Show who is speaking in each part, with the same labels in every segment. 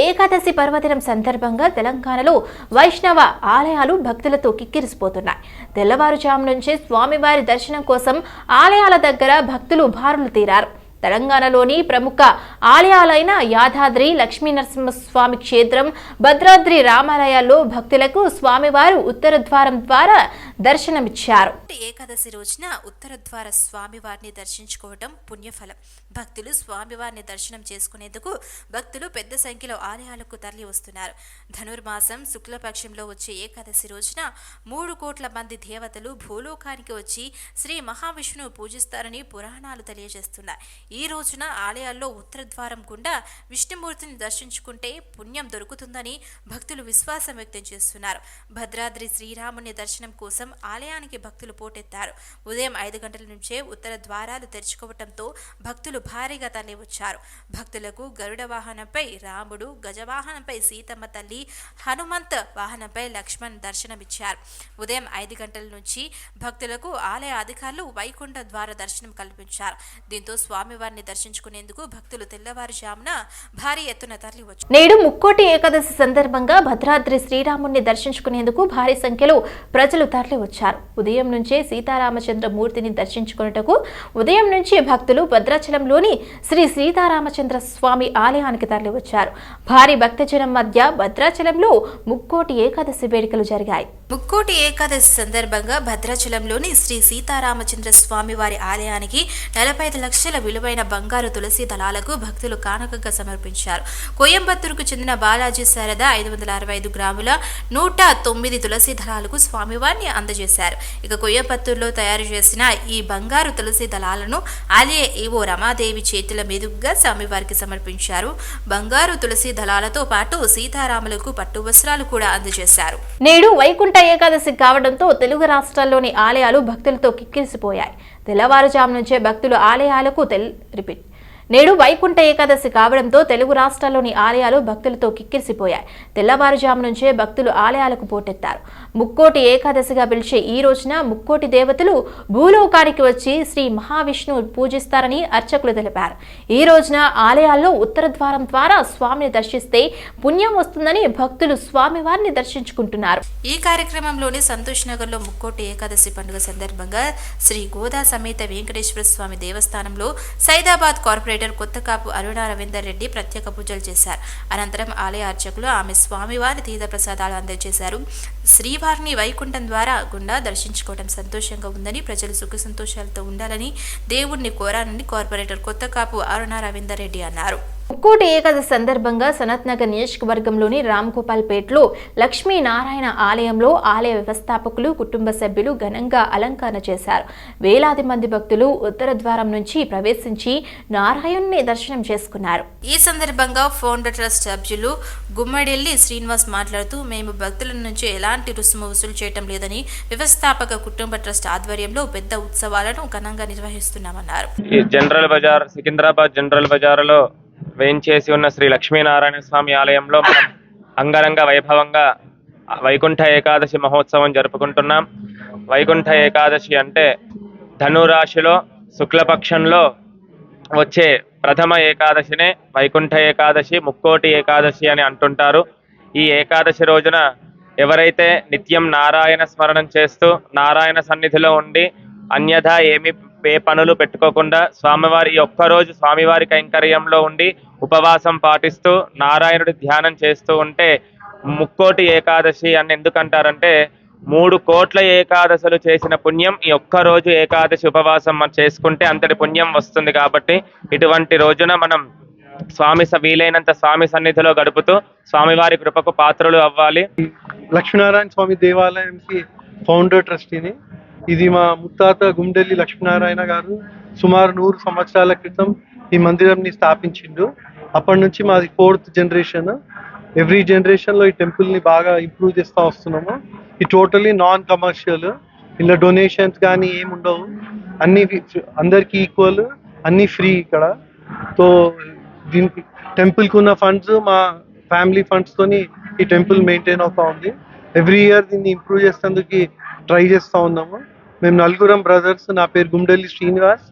Speaker 1: ఏకాదశి పర్వదినం సందర్భంగా తెలంగాణలో వైష్ణవ ఆలయాలు భక్తులతో కిక్కిరిసిపోతున్నాయి. తెల్లవారుజాము నుంచే స్వామివారి దర్శనం కోసం ఆలయాల దగ్గర భక్తులు బారులు తీరారు. తెలంగాణలోని ప్రముఖ ఆలయాలైన యాదాద్రి లక్ష్మీనరసింహస్వామి క్షేత్రం, భద్రాద్రి రామాలయాల్లో భక్తులకు స్వామివారు ఉత్తర ద్వారం ద్వారా దర్శనమిచ్చారు. ఏకాదశి రోజున ఉత్తర ద్వార స్వామివారిని దర్శించుకోవడం పుణ్యఫలం. భక్తులు స్వామివారిని దర్శనం చేసుకునేందుకు భక్తులు పెద్ద సంఖ్యలో ఆలయాలకు తరలి వస్తున్నారు. ధనుర్మాసం శుక్లపక్షంలో వచ్చే ఏకాదశి రోజున 3 కోట్ల మంది దేవతలు భూలోకానికి వచ్చి శ్రీ మహావిష్ణువు పూజిస్తారని పురాణాలు తెలియజేస్తున్నాయి. ఈ రోజున ఆలయాల్లో ఉత్తర ద్వారం గుండా విష్ణుమూర్తిని దర్శించుకుంటే పుణ్యం దొరుకుతుందని భక్తులు విశ్వాసం వ్యక్తం చేస్తున్నారు. భద్రాద్రి శ్రీరాముని దర్శనం కోసం ఆలయానికి భక్తులు పోటెత్తారు. ఉదయం 5 గంటల నుంచే ఉత్తర ద్వారాలు తెరుచుకోవడంతో భక్తులు భారీగా తరలి వచ్చారు. భక్తులకు గరుడ వాహనంపై రాముడు, గజవాహనంపై సీతమ్మ తల్లి, హనుమంత్ వాహనంపై లక్ష్మణ్ దర్శనమిచ్చారు. ఉదయం 5 గంటల నుంచి భక్తులకు ఆలయ అధికారులు వైకుంఠ ద్వార దర్శనం కల్పించారు. దీంతో స్వామివారిని దర్శించుకునేందుకు భక్తులు తెల్లవారుజామున భారీ ఎత్తున తరలి వచ్చారు. నేడు ముక్కోటి ఏకాదశి సందర్భంగా భద్రాద్రి శ్రీరాముని దర్శించుకునేందుకు భారీ సంఖ్యలో ప్రజలు తరలి వచ్చారు. ఉదయం నుంచే సీతారామచంద్ర మూర్తిని దర్శించుకున్నటకు ఉదయం నుంచి భక్తులు భద్రాచలంలోని శ్రీ సీతారామచంద్ర స్వామి ఆలయానికి తరలి వచ్చారు. భారీ భక్తజనం మధ్య భద్రాచలంలో ముక్కోటి ఏకాదశి వేడుకలు జరిగాయి. ముక్కోటి ఏకాదశి సందర్భంగా భద్రాచలంలోని శ్రీ సీతారామచంద్ర స్వామి వారి ఆలయానికి 45 లక్షల విలువైన బంగారు తులసి దళాలకు భక్తులు కానుకగా సమర్పించారు. కోయంబత్తూరుకు చెందిన బాలాజీ శారద 565 గ్రాముల 109 తులసి దళాలకు స్వామివారిని అందజేశారు. ఇక కోయంబత్తూరులో తయారు చేసిన ఈ బంగారు తులసి దళాలను ఆలయ ఈవో రమాదేవి చేతుల మీదుగా స్వామివారికి సమర్పించారు. బంగారు తులసి దళాలతో పాటు సీతారాములకు పట్టు వస్త్రాలు కూడా అందజేశారు. నేడు వైకుంఠ ఏకాదశి కావడంతో తెలుగు రాష్ట్రాల్లోని ఆలయాలు భక్తులతో కిక్కిరిసిపోయాయి. తెల్లవారుజాము నుంచే భక్తులు ఆలయాలకు నేడు వైకుంఠ ఏకాదశి కావడంతో తెలుగు రాష్ట్రాల్లోని ఆలయాలు భక్తులతో కిక్కిరిసిపోయాయి. తెల్లవారుజాము నుంచే భక్తులు ఆలయాలకు పోటెత్తారు. ముక్కోటి ఏకాదశిగా పిలిచే ఈ రోజున ముక్కోటి దేవతలు భూలోకానికి వచ్చి శ్రీ మహావిష్ణువు పూజిస్తారని అర్చకులు తెలిపారు. ఈ రోజున ఆలయాల్లో ఉత్తర ద్వారం ద్వారా స్వామిని దర్శిస్తే పుణ్యం వస్తుందని భక్తులు స్వామివారిని దర్శించుకుంటున్నారు. ఈ కార్యక్రమంలోని సంతోష్ నగర్ లో ముక్కోటి ఏకాదశి పండుగ సందర్భంగా శ్రీ గోదా సమేత వెంకటేశ్వర స్వామి దేవస్థానంలో సైదాబాద్ కార్పొరేటర్ కొత్తకాపు అరుణ రవీందర్ రెడ్డి ప్రత్యేక పూజలు చేశారు. అనంతరం ఆలయ అర్చకులు ఆమె స్వామివారి తీర్థ ప్రసాదాలు అందజేశారు. శ్రీవారిని వైకుంఠం ద్వారా గుండా దర్శించుకోవడం సంతోషంగా ఉందని, ప్రజలు సుఖ సంతోషాలతో ఉండాలని దేవుణ్ణి కోరానని కార్పొరేటర్ కొత్తకాపు అరుణ రవీందర్ రెడ్డి అన్నారు. ముక్కోటి ఏకాదశి సందర్భంగా సనత్ నగర్ నియోజకవర్గంలోని రామ్గోపాల్పేటలో లక్ష్మీనారాయణ ఆలయంలో ఆలయ వ్యవస్థాపకులు, కుటుంబ సభ్యులు ఘనంగా అలంకరణ చేశారు. వేలాది మంది భక్తులు ఉత్తర ద్వారం నుంచి ప్రవేశించి నారాయణుని దర్శనం చేసుకున్నారు. ఈ సందర్భంగా ఫౌండర్ ట్రస్ట్ సభ్యులు గుమ్మడిల్లి శ్రీనివాస్ మాట్లాడుతూ, మేము భక్తుల నుంచి ఎలాంటి రుసుము వసూలు చేయటం లేదని, వ్యవస్థాపక కుటుంబ ట్రస్ట్ ఆధ్వర్యంలో పెద్ద ఉత్సవాలను ఘనంగా నిర్వహిస్తున్నామన్నారు.
Speaker 2: జనరల్ బజార్, సికింద్రాబాద్ జనరల్ బజార్లో వేయించేసి ఉన్న శ్రీ లక్ష్మీనారాయణ స్వామి ఆలయంలో మనం అంగరంగ వైభవంగా వైకుంఠ ఏకాదశి మహోత్సవం జరుపుకుంటున్నాం. వైకుంఠ ఏకాదశి అంటే ధనురాశిలో శుక్లపక్షంలో వచ్చే ప్రథమ ఏకాదశినే వైకుంఠ ఏకాదశి, ముక్కోటి ఏకాదశి అని అంటుంటారు. ఈ ఏకాదశి రోజున ఎవరైతే నిత్యం నారాయణ స్మరణం చేస్తూ నారాయణ సన్నిధిలో ఉండి అన్యథా ఏ పనులు పెట్టుకోకుండా స్వామివారి ఒక్కరోజు స్వామివారి కైంకర్యంలో ఉండి ఉపవాసం పాటిస్తూ నారాయణుడి ధ్యానం చేస్తూ ఉంటే ముక్కోటి ఏకాదశి అని ఎందుకంటారంటే 3 కోట్ల ఏకాదశులు చేసిన పుణ్యం ఈ ఒక్కరోజు ఏకాదశి ఉపవాసం చేసుకుంటే అంతటి పుణ్యం వస్తుంది. కాబట్టి ఇటువంటి రోజున మనం వీలైనంత స్వామి సన్నిధిలో గడుపుతూ స్వామివారి కృపకు పాత్రలు అవ్వాలి.
Speaker 3: లక్ష్మీనారాయణ స్వామి దేవాలయంకి ఫౌండర్ ట్రస్టీని. ఇది మా ముత్తాత గుండెల్లి లక్ష్మీనారాయణ గారు సుమారు 100 సంవత్సరాల క్రితం ఈ మందిరంని స్థాపించిండు. అప్పటి నుంచి మాది 4th జనరేషన్. ఎవ్రీ జనరేషన్లో ఈ టెంపుల్ని బాగా ఇంప్రూవ్ చేస్తూ వస్తున్నాము. ఈ టోటలీ నాన్ కమర్షియల్, ఇలా డొనేషన్స్ కానీ ఏముండవు, అన్ని అందరికీ ఈక్వల్, అన్నీ ఫ్రీ ఇక్కడ. సో దీనికి టెంపుల్కి ఉన్న ఫండ్స్ మా ఫ్యామిలీ ఫండ్స్తోని ఈ టెంపుల్ మెయింటైన్ అవుతూ ఉంది. ఎవ్రీ ఇయర్ దీన్ని ఇంప్రూవ్ చేసేందుకు ట్రై చేస్తూ ఉన్నాము. మేము 4 బ్రదర్స్. నా పేరు గుండెల్లి శ్రీనివాస్,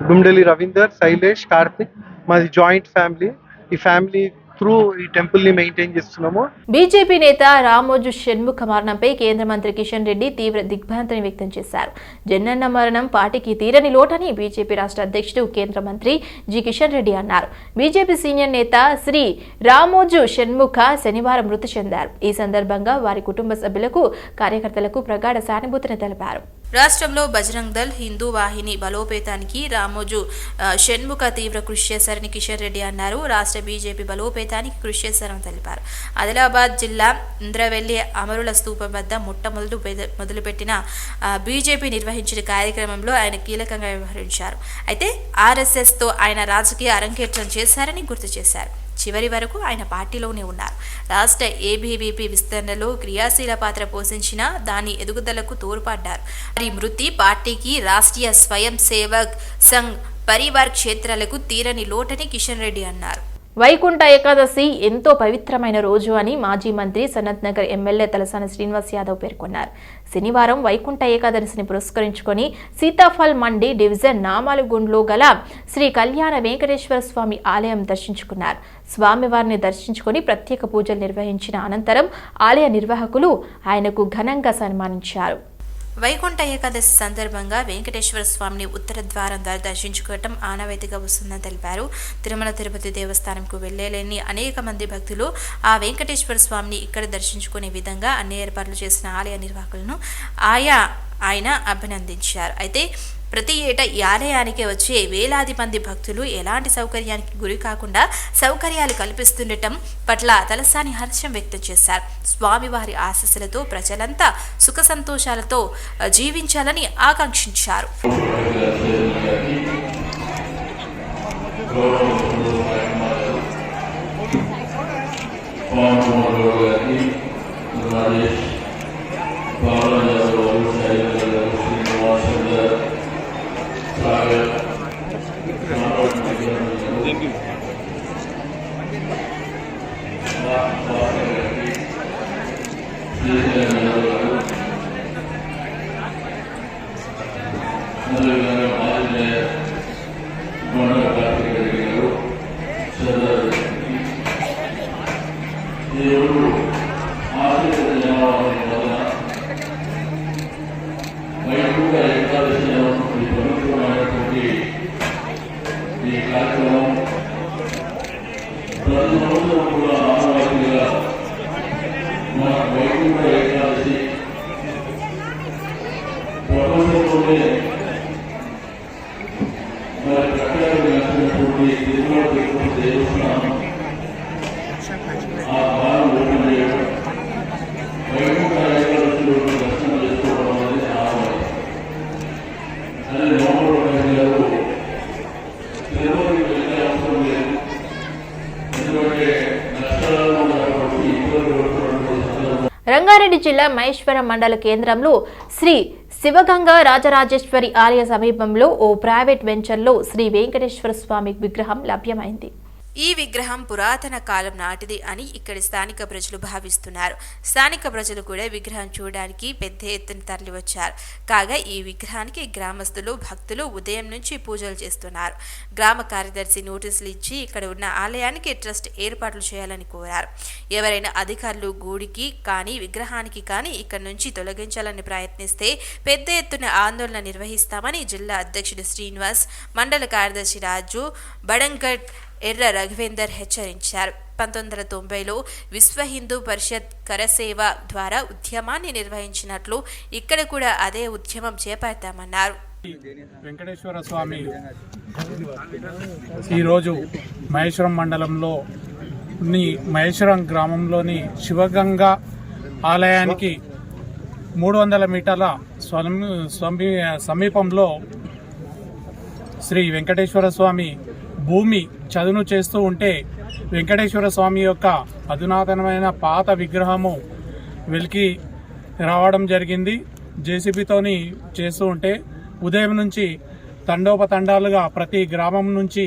Speaker 3: గుండెల్లి రవీందర్, శైలేష్, కార్తిక్. మాది జాయింట్ ఫ్యామిలీ. ఈ ఫ్యామిలీ త్రూ ఈ టెంపుల్ని మెయింటైన్ చేస్తున్నాము.
Speaker 1: బీజేపీ నేత రామోజు షణ్ముఖ మరణంపై కేంద్ర మంత్రి కిషన్ రెడ్డి తీవ్ర దిగ్భ్రాంతిని వ్యక్తం చేశారు. జన్నన్న మరణం పార్టీకి తీరని లోటని బీజేపీ రాష్ట్ర అధ్యక్షుడు కేంద్ర మంత్రి జి కిషన్ రెడ్డి అన్నారు. బీజేపీ సీనియర్ నేత శ్రీ రామోజు షణ్ముఖ శనివారం మృతి చెందారు. ఈ సందర్భంగా వారి కుటుంబ సభ్యులకు, కార్యకర్తలకు ప్రగాఢ సానుభూతిని తెలిపారు. రాష్ట్రంలో బజరంగ్ దళ్, హిందూ వాహిని బలోపేతానికి రామోజు షణ్ముఖ తీవ్ర కృషి చేశారని కిషన్ రెడ్డి అన్నారు. రాష్ట్ర బీజేపీ బలోపేతానికి కృషి చేశారని తెలిపారు. ఆదిలాబాద్ జిల్లా ఇంద్రవెల్లి అమరుల స్తూపం వద్ద మొదలుపెట్టిన బీజేపీ నిర్వహించిన కార్యక్రమంలో ఆయన కీలకంగా వ్యవహరించారు. అయితే ఆర్ఎస్ఎస్తో ఆయన రాజకీయ అరంగేట్రం చేశారని గుర్తు చేశారు. చివరి వరకు ఆయన పార్టీలోనే ఉన్నారు. రాష్ట్ర ఏబీవీపీ విస్తరణలో క్రియాశీల పాత్ర పోషించిన దాని ఎదుగుదలకు తోడ్పడ్డారు. వారి మృతి పార్టీకి, రాష్ట్రీయ స్వయం సేవక్ సంఘ్, పరివార్ క్షేత్రాలకు తీరని లోటని కిషన్ రెడ్డి అన్నారు. వైకుంఠ ఏకాదశి ఎంతో పవిత్రమైన రోజు అని మాజీ మంత్రి సనత్ నగర్ ఎమ్మెల్యే తలసాని శ్రీనివాస్ యాదవ్ పేర్కొన్నారు. శనివారం వైకుంఠ ఏకాదశిని పురస్కరించుకొని సీతాఫల్ మండి డివిజన్ నామాలగుండ్లో గల శ్రీ కళ్యాణ వెంకటేశ్వర స్వామి ఆలయం దర్శించుకున్నారు. స్వామివారిని దర్శించుకొని ప్రత్యేక పూజలు నిర్వహించిన అనంతరం ఆలయ నిర్వాహకులు ఆయనకు ఘనంగా సన్మానించారు. వైకుంఠ ఏకాదశి సందర్భంగా వెంకటేశ్వర స్వామిని ఉత్తర ద్వారం ద్వారా దర్శించుకోవటం ఆనవాయితీగా వస్తుందని తెలిపారు. తిరుమల తిరుపతి దేవస్థానంకు వెళ్లేలేని అనేక మంది భక్తులు ఆ వెంకటేశ్వర స్వామిని ఇక్కడ దర్శించుకునే విధంగా అన్ని ఏర్పాట్లు చేసిన ఆలయ నిర్వాహకులను ఆయన అభినందించారు. అయితే ప్రతి ఏటా ఈ ఆలయానికి వచ్చే వేలాది మంది భక్తులు ఎలాంటి సౌకర్యానికి గురి కాకుండా సౌకర్యాలు కల్పిస్తుండటం పట్ల తలసాని హర్షం వ్యక్తం చేశారు. స్వామివారి ఆశీస్సులతో ప్రజలంతా సుఖ సంతోషాలతో జీవించాలని ఆకాంక్షించారు. రంగారెడ్డి జిల్లా మహేశ్వరం మండల కేంద్రంలో శ్రీ శివగంగా రాజరాజేశ్వరి ఆలయ సమీపంలో ఓ ప్రైవేట్ వెంచర్లో శ్రీ వెంకటేశ్వర స్వామి విగ్రహం లభ్యమైంది. ఈ విగ్రహం పురాతన కాలం నాటిది అని ఇక్కడి స్థానిక ప్రజలు భావిస్తున్నారు. స్థానిక ప్రజలు కూడా విగ్రహం చూడడానికి పెద్ద ఎత్తున తరలివచ్చారు. కాగా ఈ విగ్రహానికి గ్రామస్తులు, భక్తులు ఉదయం నుంచి పూజలు చేస్తున్నారు. గ్రామ కార్యదర్శి నోటీసులు ఇచ్చి ఇక్కడ ఉన్న ఆలయానికి ట్రస్ట్ ఏర్పాట్లు చేయాలని కోరారు. ఎవరైనా అధికారులు గుడికి కానీ విగ్రహానికి కానీ ఇక్కడ నుంచి తొలగించాలని ప్రయత్నిస్తే పెద్ద ఎత్తున ఆందోళన నిర్వహిస్తామని జిల్లా అధ్యక్షుడు శ్రీనివాస్, మండల కార్యదర్శి రాజు బడంగట్ ఎర్ర రఘువేందర్ హెచ్చరించారు. 1990లో విశ్వ హిందూ పరిషత్ కరసేవ ద్వారా ఉద్యమాన్ని నిర్వహించినట్లు ఇక్కడ కూడా అదే ఉద్యమం చేపడతామన్నారు.
Speaker 4: వెంకటేశ్వర స్వామి ఈరోజు మహేశ్వరం మండలంలో మహేశ్వరం గ్రామంలోని శివగంగా ఆలయానికి 300 మీటర్ల సమీపంలో శ్రీ వెంకటేశ్వర స్వామి భూమి చదును చేస్తూ ఉంటే వెంకటేశ్వర స్వామి యొక్క అధునాతనమైన పాత విగ్రహము వెలికి రావడం జరిగింది. జేసీబీతోని చేస్తూ ఉంటే ఉదయం నుంచి తండోపతండాలుగా ప్రతి గ్రామం నుంచి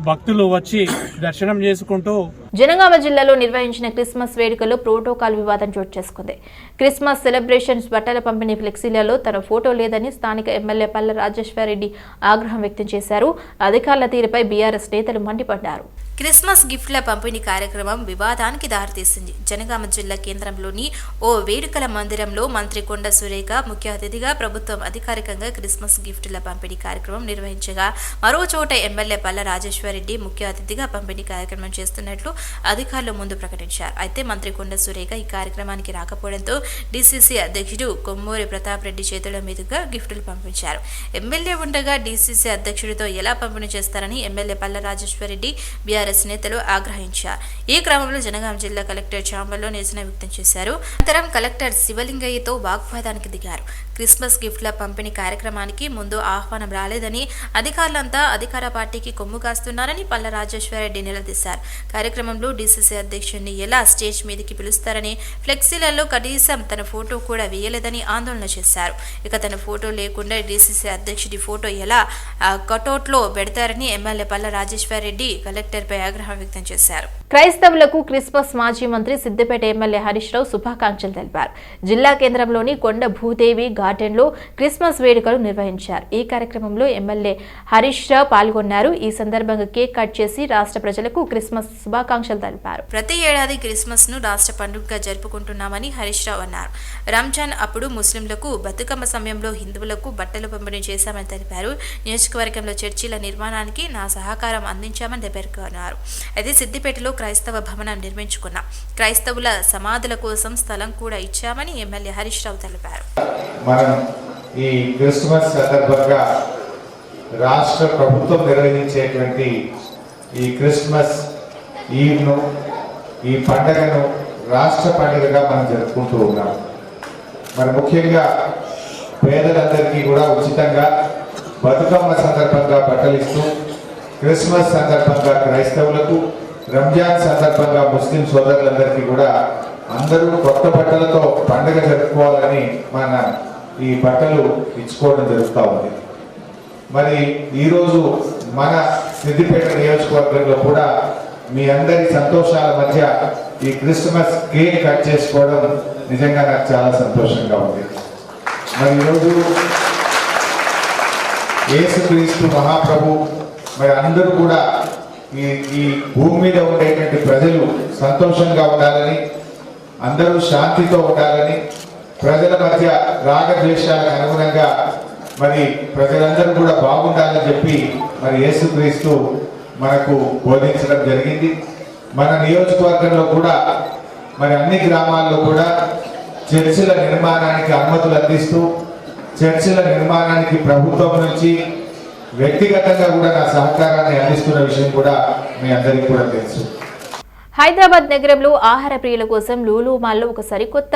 Speaker 4: భక్తులు వచ్చి దర్శనం చేసుకుంటూ
Speaker 1: జనగామ జిల్లాలో నిర్వహించిన క్రిస్మస్ వేడుకల్లో ప్రోటోకాల్ వివాదం చోటు చేసుకుంది. క్రిస్మస్ సెలబ్రేషన్స్ బట్టల పంపిణీ ఫ్లెక్సీలలో తన ఫోటో లేదని స్థానిక ఎమ్మెల్యే పల్ల రాజేశ్వరరెడ్డి ఆగ్రహం వ్యక్తం చేశారు. అధికారుల తీరుపై బీఆర్ఎస్ నేతలు మండిపడ్డారు. క్రిస్మస్ గిఫ్ట్ల పంపిణీ కార్యక్రమం వివాదానికి దారితీసింది. జనగామ జిల్లా కేంద్రంలోని ఓ వేడుకల మందిరంలో మంత్రి కొండ సురేఖ ముఖ్య అతిథిగా ప్రభుత్వం అధికారికంగా క్రిస్మస్ గిఫ్టుల పంపిణీ కార్యక్రమం నిర్వహించగా, మరో చోట ఎమ్మెల్యే పల్ల రాజేశ్వరరెడ్డి ముఖ్య అతిథిగా పంపిణీ కార్యక్రమం చేస్తున్నట్లు అధికారులు ముందు ప్రకటించారు. అయితే మంత్రి కొండ సురేఖ ఈ కార్యక్రమానికి రాకపోవడంతో డీసీసీ అధ్యక్షుడు కొమ్మూరి ప్రతాప్ రెడ్డి చేతుల మీదుగా గిఫ్టులు పంపించారు. ఎమ్మెల్యే ఉండగా డీసీసీ అధ్యక్షుడితో ఎలా పంపిణీ చేస్తారని ఎమ్మెల్యే పల్ల రాజేశ్వరరెడ్డి నేతలు ఆగ్రహించారు. ఈ క్రమంలో జనగాం జిల్లా కలెక్టర్ ఛాంబర్లో నిరసన వ్యక్తం చేశారు. అనంతరం కలెక్టర్ శివలింగయ్యతో వాగ్వాదానికి దిగారు. క్రిస్మస్ గిఫ్ట్ల పంపిణీ కార్యక్రమానికి ముందు ఆహ్వానం రాలేదని, అధికారులంతా అధికార పార్టీకి కొమ్ము కాస్తున్నారని పల్ల రాజేశ్వరరెడ్డి నిలదీశారు. కార్యక్రమంలో డీసీసీ అధ్యక్షుడిని ఎలా స్టేజ్ మీదకి పిలుస్తారని, ఫ్లెక్సీలలో కనీసం తన ఫోటో కూడా వేయలేదని ఆందోళన చేశారు. ఇక తన ఫోటో లేకుండా డీసీసీ అధ్యక్షుడి ఫోటో ఎలా కటౌట్లో పెడతారని ఎమ్మెల్యే పల్ల రాజేశ్వరరెడ్డి కలెక్టర్పై ఆగ్రహం వ్యక్తం చేశారు. క్రైస్తవులకు క్రిస్మస్ మాజీ మంత్రి సిద్దిపేట ఎమ్మెల్యే హరీష్ రావు శుభాకాంక్షలు తెలిపారు. జిల్లా కేంద్రంలోని కొండ భూదేవి గార్డెన్లో క్రిస్మస్ వేడుకలు నిర్వహించారు. ఈ కార్యక్రమంలో ఎమ్మెల్యే హరీష్ రావు పాల్గొన్నారు. ఈ సందర్భంగా కేక్ కట్ చేసి రాష్ట్ర ప్రజలకు క్రిస్మస్ శుభాకాంక్షలు తెలిపారు. ప్రతి ఏడాది క్రిస్మస్ ను రాష్ట్ర పండుగగా జరుపుకుంటున్నామని హరీష్ రావు అన్నారు. రంజాన్ అప్పుడు ముస్లింలకు, బతుకమ్మ సమయంలో హిందువులకు బట్టలు పంపిణీ చేశామని తెలిపారు. నియోజకవర్గంలో చర్చిల నిర్మాణానికి నా సహకారం అందించామని పేర్కొన్నారు. అయితే సిద్దిపేటలో క్రైస్తవ భవనం నిర్మించుకున్నాం. క్రైస్తవుల సమాధుల కోసం స్థలం కూడా ఇచ్చామని ఎమ్మెల్యే హరీష్ రావు తెలిపారు.
Speaker 5: మనం ఈ క్రిస్మస్ సందర్భంగా రాష్ట్ర ప్రభుత్వం నిర్వహించేటువంటి ఈ క్రిస్మస్ ఈవ్ను, ఈ పండుగను రాష్ట్ర పండుగగా మనం జరుపుకుంటూ ఉన్నాం. మరి ముఖ్యంగా పేదలందరికీ కూడా ఉచితంగా బతుకమ్మ సందర్భంగా బట్టలు ఇస్తూ, క్రిస్మస్ సందర్భంగా క్రైస్తవులకు, రంజాన్ సందర్భంగా ముస్లిం సోదరులందరికీ కూడా అందరూ కొత్త బట్టలతో పండుగ జరుపుకోవాలని మన ఈ బట్టలు ఇచ్చుకోవడం జరుగుతూ ఉంది. మరి ఈరోజు మన సిద్దిపేట నియోజకవర్గంలో కూడా మీ అందరి సంతోషాల మధ్య ఈ క్రిస్మస్ కేక్ కట్ చేసుకోవడం నిజంగా నాకు చాలా సంతోషంగా ఉంది. మరి ఈరోజు యేసుక్రీస్తు మహాప్రభు మరి అందరూ కూడా ఈ భూమి మీద ఉండేటువంటి ప్రజలు సంతోషంగా ఉండాలని, అందరూ శాంతితో ఉండాలని, ప్రజల మధ్య రాగద్వేషాలకు అనుగుణంగా మరి ప్రజలందరూ కూడా బాగుండాలని చెప్పి మరి యేసుక్రీస్తు మనకు బోధించడం జరిగింది. మన నియోజకవర్గంలో కూడా మరి అన్ని గ్రామాల్లో కూడా చర్చిల నిర్మాణానికి అనుమతులు అందిస్తూ, చర్చిల నిర్మాణానికి ప్రభుత్వం నుంచి వ్యక్తిగతంగా కూడా నా సహకారాన్ని అందిస్తున్న విషయం కూడా మీ అందరికీ కూడా తెలుసు.
Speaker 1: హైదరాబాద్ నగరంలో ఆహార ప్రియుల కోసం లూలు మాల్లో ఒక సరికొత్త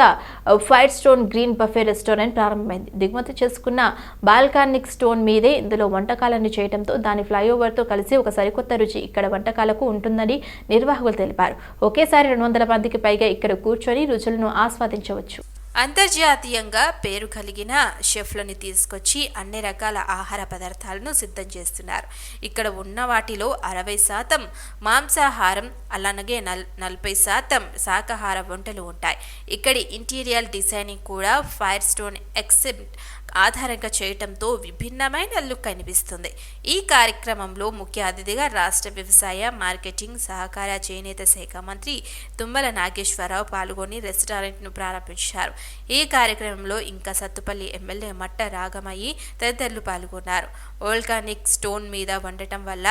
Speaker 1: fire stone green buffet restaurant ప్రారంభమైంది. దిగుమతి చేసుకున్న బాల్కానిక్ స్టోన్ మీదే ఇందులో వంటకాలను చేయడంతో దాని ఫ్లైఓవర్తో కలిసి ఒక సరికొత్త రుచి ఇక్కడ వంటకాలకు ఉంటుందని నిర్వాహకులు తెలిపారు. ఒకేసారి 200 మందికి పైగా ఇక్కడ కూర్చొని రుచులను ఆస్వాదించవచ్చు. అంతర్జాతీయంగా పేరు కలిగిన షెఫ్లని తీసుకొచ్చి అన్ని రకాల ఆహార పదార్థాలను సిద్ధం చేస్తున్నారు. ఇక్కడ ఉన్న వాటిలో 60% మాంసాహారం, అలాగే 40% శాకాహార వంటలు ఉంటాయి. ఇక్కడి ఇంటీరియర్ డిజైనింగ్ కూడా ఫైర్ స్టోన్ ఎక్సెప్ట్ ఆధారంగా చేయటంతో విభిన్నమైన లుక్ కనిపిస్తుంది. ఈ కార్యక్రమంలో ముఖ్య అతిథిగా రాష్ట్ర వ్యవసాయ, మార్కెటింగ్, సహకార, చేనేత శాఖ మంత్రి తుమ్మల నాగేశ్వరరావు పాల్గొని రెస్టారెంట్ను ప్రారంభించారు. ఈ కార్యక్రమంలో ఇంకా సత్తుపల్లి ఎమ్మెల్యే మట్ట రాగమయ్యి తదితరులు పాల్గొన్నారు. వోల్కానిక్ స్టోన్ మీద వండటం వల్ల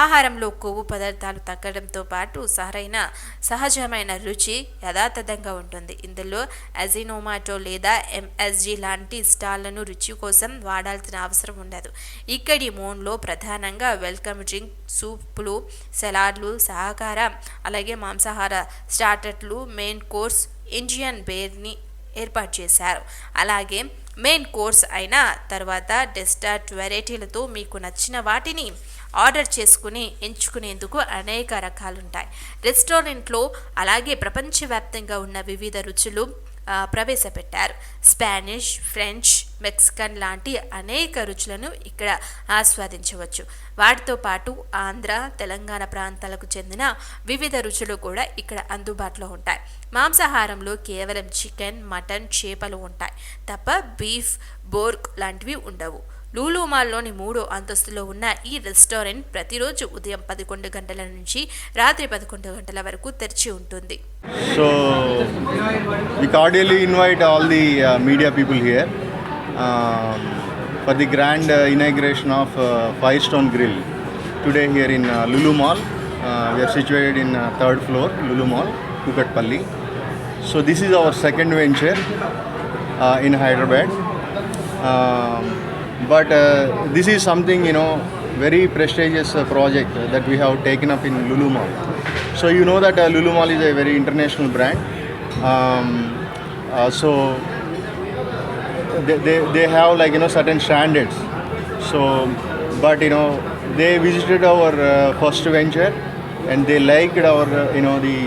Speaker 1: ఆహారంలో కొవ్వు పదార్థాలు తగ్గడంతో పాటు సహజమైన రుచి యథాతథంగా ఉంటుంది. ఇందులో అజినోమాటో లేదా ఎంఎస్జీ లాంటి స్టాళ్లను రుచి కోసం వాడాల్సిన అవసరం ఉండదు. ఇక్కడి మోన్లో ప్రధానంగా వెల్కమ్ డ్రింక్, సూపులు, సలాడ్లు, సహకార అలాగే మాంసాహార స్టార్టర్లు, మెయిన్ కోర్స్, ఇండియన్ బేర్ని ఏర్పాటు చేశారు. అలాగే మెయిన్ కోర్స్ అయిన తర్వాత డెస్సర్ట్ వెరైటీలతో మీకు నచ్చిన వాటిని ఆర్డర్ చేసుకుని ఎంచుకునేందుకు అనేక రకాలుంటాయి. రెస్టారెంట్లో అలాగే ప్రపంచవ్యాప్తంగా ఉన్న వివిధ రుచులు ప్రవేశపెట్టారు. స్పానిష్, ఫ్రెంచ్, మెక్సికన్ లాంటి అనేక రుచులను ఇక్కడ ఆస్వాదించవచ్చు. వాటితో పాటు ఆంధ్ర, తెలంగాణ ప్రాంతాలకు చెందిన వివిధ రుచులు కూడా ఇక్కడ అందుబాటులో ఉంటాయి. మాంసాహారంలో కేవలం చికెన్, మటన్, చేపలు ఉంటాయి తప్ప బీఫ్, బోర్క్ లాంటివి ఉండవు. లూలు మాల్లోని 3వ అంతస్తులో ఉన్న ఈ రెస్టారెంట్ ప్రతిరోజు ఉదయం 11 గంటల నుంచి రాత్రి 11 గంటల వరకు తెరిచి ఉంటుంది.
Speaker 6: So we cordially invite all the media people here for the grand inauguration of Firestone Grill today here in Lulu Mall. We are situated in 3rd floor Lulu Mall, Kukatpalli. So this is our second venture in Hyderabad. But this is something, very prestigious project that we have taken up in Lulu Mall. So you know that Lulu Mall is a very international brand. So they have certain standards. So but they visited our first venture and they liked our the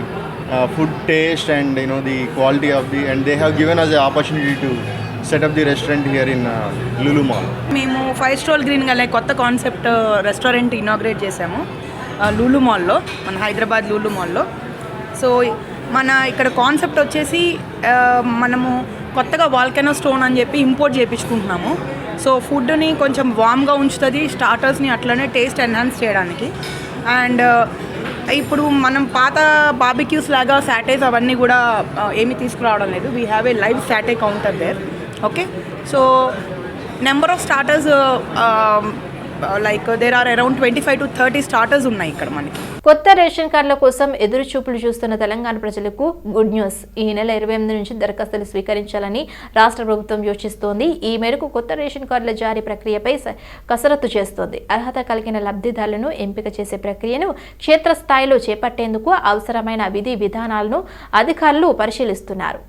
Speaker 6: food taste and the quality of the, and they have given us the opportunity to set up the restaurant here in Lulu Mall.
Speaker 7: మేము Firestone Grill అనే కొత్త concept restaurant inaugurate చేసాము లూలు మాల్లో, మన హైదరాబాద్ లూలు మాల్లో. So మన ఇక్కడ concept వచ్చేసి మనము కొత్తగా వాల్కెనో స్టోన్ అని చెప్పి ఇంపోర్ట్ చేయించుకుంటున్నాము. సో ఫుడ్ని కొంచెం వామ్గా ఉంచుతుంది, స్టార్టర్స్ని అట్లనే టేస్ట్ ఎన్హాన్స్ చేయడానికి. అండ్ ఇప్పుడు మనం పాత బార్బిక్యూస్ లాగా సాటేస్ అవన్నీ కూడా ఏమీ తీసుకురావడం లేదు. We have a live satay counter there. Okay, so number of starters there are around 25 to 30 starters ఉన్నాయి ఇక్కడ మనకి.
Speaker 1: కొత్త రేషన్ కార్డుల కోసం ఎదురు చూపులు చూస్తున్న తెలంగాణ ప్రజలకు గుడ్ న్యూస్. ఈ నెల 28 నుంచి దరఖాస్తులు స్వీకరించాలని రాష్ట్ర ప్రభుత్వం యోచిస్తోంది. ఈ మేరకు కొత్త రేషన్ కార్డుల జారీ ప్రక్రియపై కసరత్తు చేస్తోంది. అర్హత కలిగిన లబ్ధిదారులను ఎంపిక చేసే ప్రక్రియను క్షేత్రస్థాయిలో చేపట్టేందుకు అవసరమైన విధి విధానాలను అధికారులు పరిశీలిస్తున్నారు.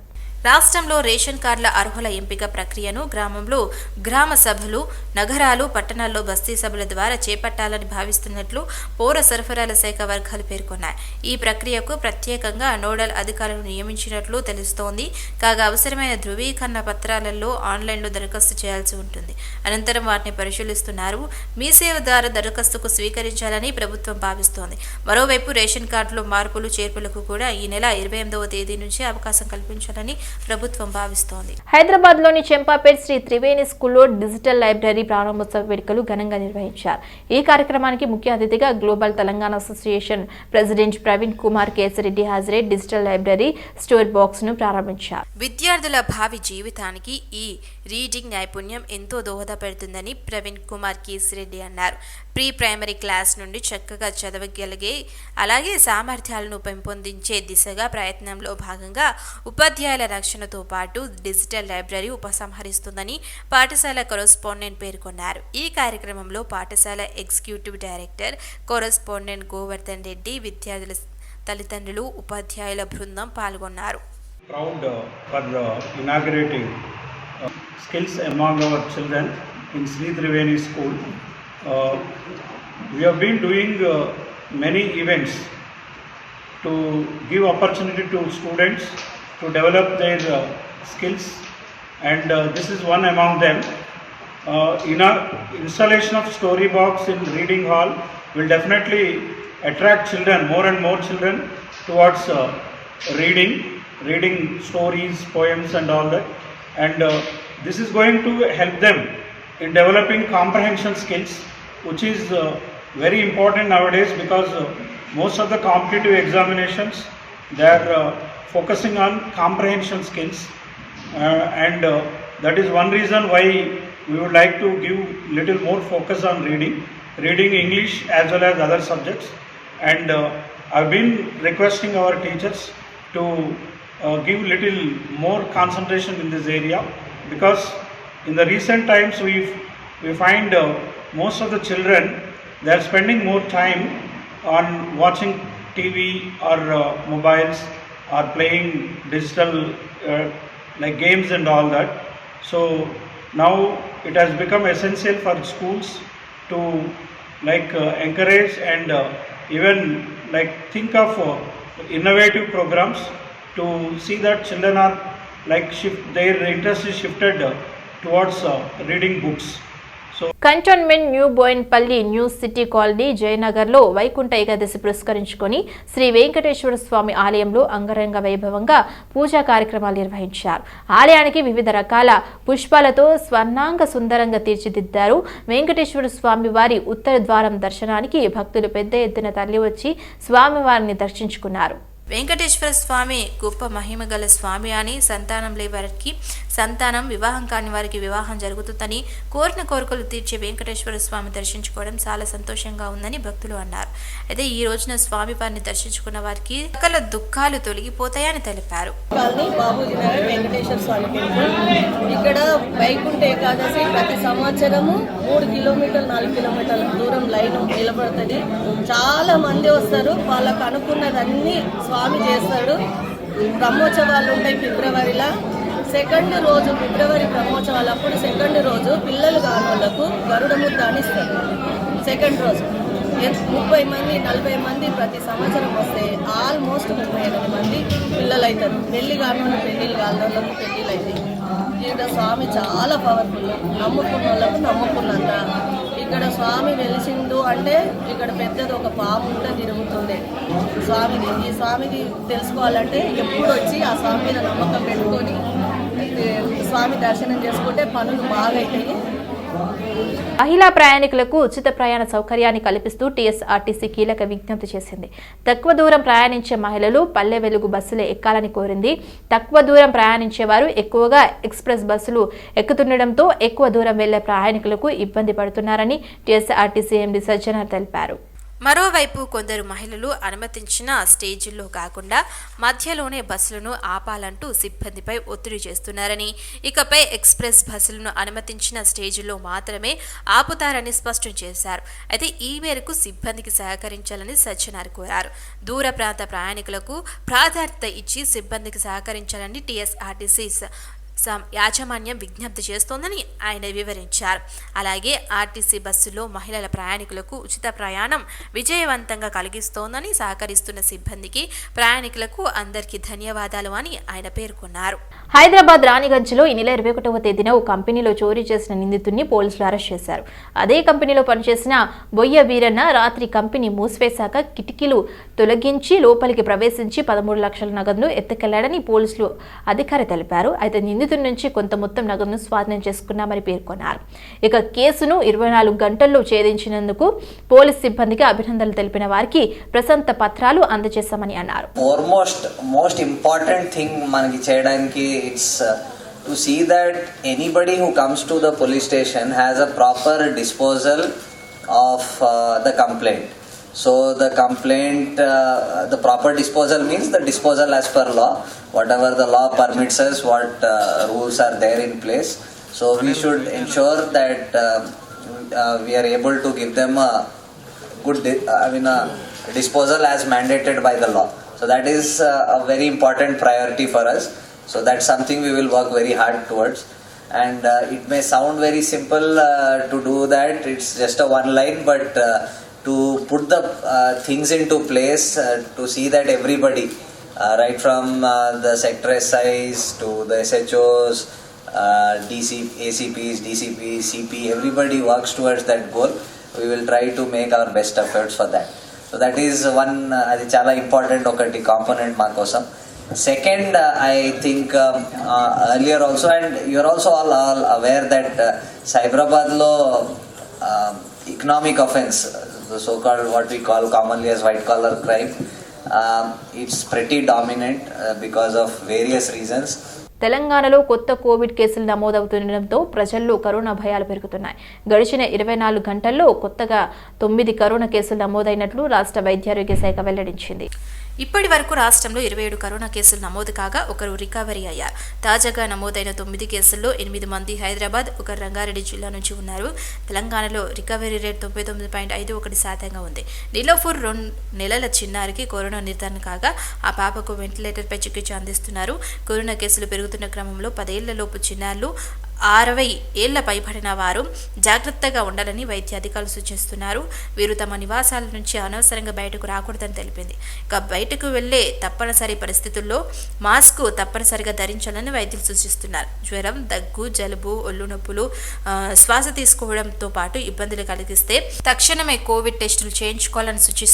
Speaker 1: రాష్ట్రంలో రేషన్ కార్డుల అర్హుల ఎంపిక ప్రక్రియను గ్రామంలో గ్రామ సభలు, నగరాలు, పట్టణాల్లో బస్తీ సభల ద్వారా చేపట్టాలని భావిస్తున్నట్లు పౌర సరఫరాల శాఖ వర్గాలు పేర్కొన్నాయి. ఈ ప్రక్రియకు ప్రత్యేకంగా నోడల్ అధికారులను నియమించినట్లు తెలుస్తోంది. కాగా అవసరమైన ధృవీకరణ పత్రాలలో ఆన్లైన్లో దరఖాస్తు చేయాల్సి ఉంటుంది. అనంతరం వాటిని పరిశీలిస్తున్నారు. మీ సేవ ద్వారా దరఖాస్తుకు స్వీకరించాలని ప్రభుత్వం భావిస్తోంది. మరోవైపు రేషన్ కార్డులో మార్పులు చేర్పులకు కూడా ఈ నెల 28వ తేదీ నుంచి అవకాశం కల్పించాలని ప్రభుత్వం భావిస్తోంది. హైదరాబాద్ లోని చెంపాపేట్ శ్రీ త్రివేణి స్కూల్లో డిజిటల్ లైబ్రరీ ప్రారంభోత్సవ వేడుకలు ఘనంగా నిర్వహించారు. ఈ కార్యక్రమానికి ముఖ్య అతిథిగా global Telangana association president Praveen Kumar Kesireddy హాజరై డిజిటల్ లైబ్రరీ స్టోర్ బాక్స్ ను ప్రారంభించారు. విద్యార్థుల భావి జీవితానికి ఈ రీడింగ్ నైపుణ్యం ఎంతో దోహదపడుతుందని ప్రవీణ్ కుమార్ కేసిరెడ్డి అన్నారు. ప్రీ ప్రైమరీ క్లాస్ నుండి చక్కగా చదవగలిగే, అలాగే సామర్థ్యాలను పెంపొందించే దిశగా ప్రయత్నంలో భాగంగా ఉపాధ్యాయుల రక్షణతో పాటు డిజిటల్ లైబ్రరీ ఉపసంహరిస్తుందని పాఠశాల కరెస్పాండెంట్ పేర్కొన్నారు. ఈ కార్యక్రమంలో పాఠశాల executive director correspondent Govardhan Reddy, విద్యార్థుల తల్లిదండ్రులు, ఉపాధ్యాయుల బృందం పాల్గొన్నారు.
Speaker 8: Proud for inaugurating skills among our children in Sri Triveni School. We have been doing many events to give opportunity to students to develop their skills, and this is one among them. Installation of story box in reading hall will definitely attract children, more and more children towards reading stories, poems and all that, and this is going to help them in developing comprehension skills, which is very important nowadays, because most of the competitive examinations they are focusing on comprehension skills, and that is one reason why we would like to give little more focus on reading English as well as other subjects. And I've been requesting our teachers to give little more concentration in this area, because in the recent times we find most of the children they are spending more time on watching TV or mobiles or playing digital like games and all that. So now it has become essential for schools to encourage and even think of innovative programs to see that children are their interest is shifted towards reading books.
Speaker 1: Cantonment new Boinpally new city colony జయనగర్లో వైకుంఠ ఏకాదశి పురస్కరించుకొని శ్రీ వెంకటేశ్వర స్వామి ఆలయంలో అంగరంగ వైభవంగా పూజా కార్యక్రమాలు నిర్వహించారు. ఆలయానికి వివిధ రకాల పుష్పాలతో స్వర్ణాంగ సుందరంగా తీర్చిదిద్దారు. వెంకటేశ్వర స్వామి వారి ఉత్తర ద్వారం దర్శనానికి భక్తులు పెద్ద ఎత్తున తరలివచ్చి స్వామివారిని దర్శించుకున్నారు. వెంకటేశ్వర స్వామి గొప్ప మహిమ గల స్వామి అని, సంతానం లేని వారికి సంతానం, వివాహం కాని వారికి వివాహం జరుగుతుందని, కోరిన కోరికలు తీర్చే వెంకటేశ్వర స్వామి దర్శించుకోవడం చాలా సంతోషంగా ఉందని భక్తులు అన్నారు. అయితే ఈ రోజున స్వామి వారిని దర్శించుకున్న వారికి సకల దుఃఖాలు తొలగిపోతాయని తెలిపారు.
Speaker 9: వెంకటేశ్వర స్వామి ఇక్కడ వైకుంఠ ఏకాదశి ప్రతి సంవత్సరము 3 కిలోమీటర్లు 4 కిలోమీటర్ల దూరం లైన్ నిలబడుతుంది. చాలా మంది వస్తారు. వాళ్ళకు అనుకున్నదన్నీ స్వామి చేస్తాడు. బ్రహ్మోత్సవాలు ఉంటాయి ఫిబ్రవరిలో. సెకండ్ రోజు ఫిబ్రవరి బ్రహ్మోత్సవాలు అప్పుడు సెకండ్ రోజు పిల్లలు కాని వాళ్ళకు గరుడ ముద్ద అని ఇస్తారు. సెకండ్ రోజు 30 మంది 40 మంది ప్రతి సంవత్సరం వస్తే ఆల్మోస్ట్ 38 మంది పిల్లలు అవుతారు. పెళ్లి కాని వాళ్ళు పెళ్ళిళ్ళు కాని వాళ్ళకు పెళ్ళిళ్ళు అవుతాయి. ఇక్కడ స్వామి చాలా పవర్ఫుల్. నమ్ముకున్న వాళ్ళకు నమ్ముకున్నంత. ఇక్కడ స్వామి వెలిసిండు అంటే ఇక్కడ పెద్దది ఒక పాము ఉంటే తిరుగుతుంది స్వామిది. ఈ స్వామిది తెలుసుకోవాలంటే ఎప్పుడు వచ్చి ఆ స్వామి మీద నమ్మకం పెట్టుకొని స్వామి దర్శనం చేసుకుంటే పనులు బాగా అవుతాయి.
Speaker 1: మహిళా ప్రయాణికులకు ఉచిత ప్రయాణ సౌకర్యాన్ని కల్పిస్తూ టీఎస్ఆర్టీసీ కీలక విజ్ఞప్తి చేసింది. తక్కువ దూరం ప్రయాణించే మహిళలు పల్లె వెలుగు బస్సులే ఎక్కాలని కోరింది. తక్కువ దూరం ప్రయాణించే వారు ఎక్కువగా ఎక్స్ప్రెస్ బస్సులు ఎక్కుతుండటంతో ఎక్కువ దూరం వెళ్లే ప్రయాణికులకు ఇబ్బంది పడుతున్నారని టీఎస్ఆర్టీసీ ఎండీ సజ్జనార్ తెలిపారు. మరోవైపు కొందరు మహిళలు అనుమతించిన స్టేజీల్లో కాకుండా మధ్యలోనే బస్సులను ఆపాలంటూ సిబ్బందిపై ఒత్తిడి చేస్తున్నారని, ఇకపై ఎక్స్ప్రెస్ బస్సులను అనుమతించిన స్టేజీల్లో మాత్రమే ఆపుతారని స్పష్టం చేశారు. అయితే ఈ మేరకు సిబ్బందికి సహకరించాలని సజ్జనార్ కోరారు. దూర ప్రాంత ప్రయాణికులకు ప్రాధాన్యత ఇచ్చి సిబ్బందికి సహకరించాలని టీఎస్ఆర్టీసీ యాజమాన్యం విజ్ఞప్తి చేస్తోందని ఆయన వివరించారు. అలాగే ఆర్టీసీ బస్సులో మహిళల ప్రయాణికులకు ఉచిత ప్రయాణం విజయవంతంగా కలిగిస్తోందని, సహకరిస్తున్న సిబ్బందికి ప్రయాణికులకు అందరికీ ధన్యవాదాలు అని ఆయన పేర్కొన్నారు. హైదరాబాద్ రాణిగంజ్లో ఈ నెల 21వ తేదీన ఓ కంపెనీలో చోరీ చేసిన నిందితుడిని పోలీసులు అరెస్ట్ చేశారు. అదే కంపెనీలో పనిచేసిన బొయ్య వీరన్న రాత్రి కంపెనీ మూసివేశాక కిటికీలు తొలగించి లోపలికి ప్రవేశించి 13 లక్షల నగదును ఎత్తుకెళ్లాడని పోలీసులు అధికారి తెలిపారు. అయితే నిందితుడి నుంచి కొంత మొత్తం నగదును స్వాధీనం చేసుకున్నామని పేర్కొన్నారు. ఇక కేసును 24 గంటల్లో ఛేదించినందుకు పోలీస్ సిబ్బందికి అభినందనలు తెలిపిన వారికి ప్రశంస పత్రాలు అందజేశామని అన్నారు.
Speaker 10: మోస్ట్ ఇంపార్టెంట్ థింగ్ మనకి చేయడానికి it's to see that anybody who comes to the police station has a proper disposal of the complaint. So the complaint, the proper disposal means the disposal as per law, whatever the law permits us, what rules are there in place. So we should ensure that we are able to give them a good, disposal as mandated by the law. So that is a very important priority for us. So that's something we will work very hard towards. And it may sound very simple to do that. It's just a one line, but to put the things into place, to see that everybody, right from the sector SIs to the SHOs, ACPs, DCPs, CP, everybody works towards that goal. We will try to make our best efforts for that. So that is one adi chala important okati component ma kosam. Second, I think earlier also, and you are also all aware that Cyberabad lo economic offense, the so-called what we call commonly as white collar crime, it's pretty dominant because of various reasons.
Speaker 1: తెలంగాణలో కొత్త Covid కేసులు నమోదవుతుండటంతో ప్రజల్లో corona భయాలు పెరుగుతున్నాయి. గడిచిన 24 గంటల్లో కొత్తగా 9 corona కేసులు నమోదైనట్లు రాష్ట్ర వైద్యారోగ్య శాఖ వెల్లడించింది. ఇప్పటి వరకు రాష్ట్రంలో 27 కరోనా కేసులు నమోదు కాగా ఒకరు రికవరీ అయ్యారు. తాజాగా నమోదైన 9 కేసుల్లో 8 మంది హైదరాబాద్, ఒకరు రంగారెడ్డి జిల్లా నుంచి ఉన్నారు. తెలంగాణలో రికవరీ రేట్ 99.51% ఉంది. నీలోఫర్ 2 నెలల చిన్నారికి కరోనా నిర్ధారణ కాగా ఆ పాపకు వెంటిలేటర్పై చికిత్స అందిస్తున్నారు. కరోనా కేసులు పెరుగుతున్న క్రమంలో 10 ఏళ్లలోపు చిన్నారులు 60 ఏళ్ల పైబడిన వారు జాగ్రత్తగా ఉండాలని వైద్య అధికారులు సూచిస్తున్నారు. వీరు తమ నివాసాల నుంచి అనవసరంగా బయటకు రాకూడదని తెలిపింది. ఇక బయటకు వెళ్లే తప్పనిసరి పరిస్థితుల్లో మాస్క్ తప్పనిసరిగా ధరించాలని వైద్యులు సూచిస్తున్నారు. జ్వరం, దగ్గు, జలుబు, ఒళ్ళు నొప్పులు, శ్వాస తీసుకోవడంతో పాటు ఇబ్బందులు కలిగిస్తే తక్షణమే కోవిడ్ టెస్టులు చేయించుకోవాలని సూచిస్తున్నారు.